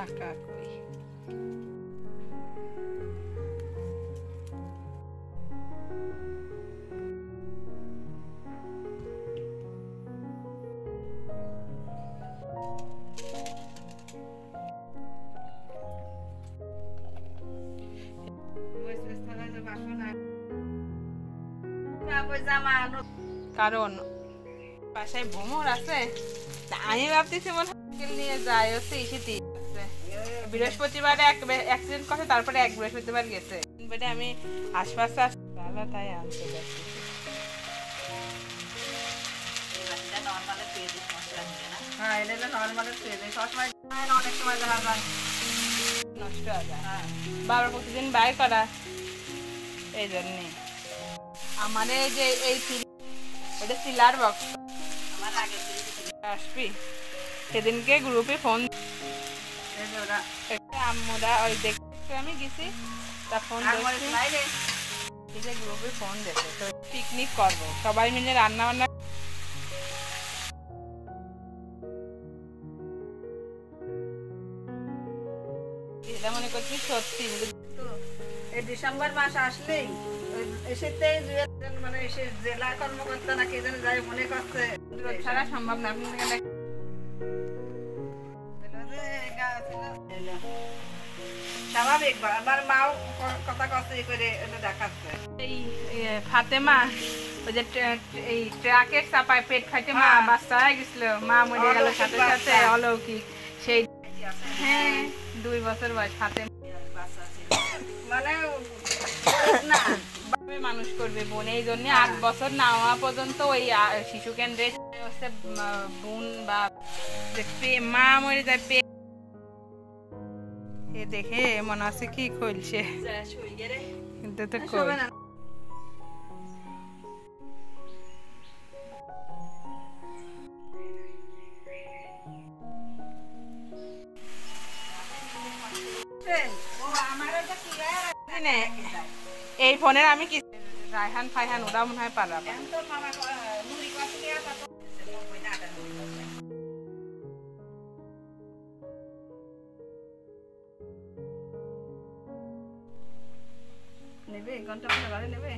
কাকা কই কারণ বাসায় ভ্রমণ আছে আমি ভাবতেছি মনে হয় নিয়ে যাই হচ্ছে ইসিতে বৃহস্পতিবারে এক অ্যাক্সিডেন্ট করে তারপরে এক বৃহস্পতিবার গেছে বেটে আমি আশপাশে ভালো তাই আনতে যাচ্ছি হ্যাঁ এটা নর্মালের পেঁয়াজ সবসময় অনেক সময় দেখা যায় নষ্ট হয়ে যায় বাবার প্রতিদিন বাইর করা এই জন্যে আমার এই যে এই এটা সিলার বক্স আমার আগে আসবি সেদিনকে গ্রুপে ফোন আমরা ওই দেখতে আমি গেছি তা ফোন গ্রুপে ফোন দেখে তো পিকনিক করবো সবাই মিলে রান্না বান্না এটা মনে করছি সত্যি এই ডিসেম্বর মাস আসলেই এসেতেই মানে এসে জেলা কর্মকর্তা না কে যেন যাই মনে করছে ছাড়া সম্ভব না আপনি স্বাভাবিক আমার মাও কথা কথা করে দেখাচ্ছে এই ফাতেমা ওই যে এই ট্রাকের চাপায় পেট ফাটে মা বাচ্চা হয়ে গেছিল মা মরে গেল সাথে সাথে অলৌকিক সেই হ্যাঁ 2 বছর বয়স ফাতেমা মানে না মানুষ করবে বোন এই জন্য 8 বছর না হওয়া পর্যন্ত ওই শিশু কেন্দ্রে হচ্ছে বোন বা মা মরে যায় এ দেখে মনে হচ্ছে কি খুলছে কিন্তু তো এই ফোনের আমি কি রায়হান ফাইহান ওরা মনে হয় পারাবা নেবে ঘন্টা পরে নেবে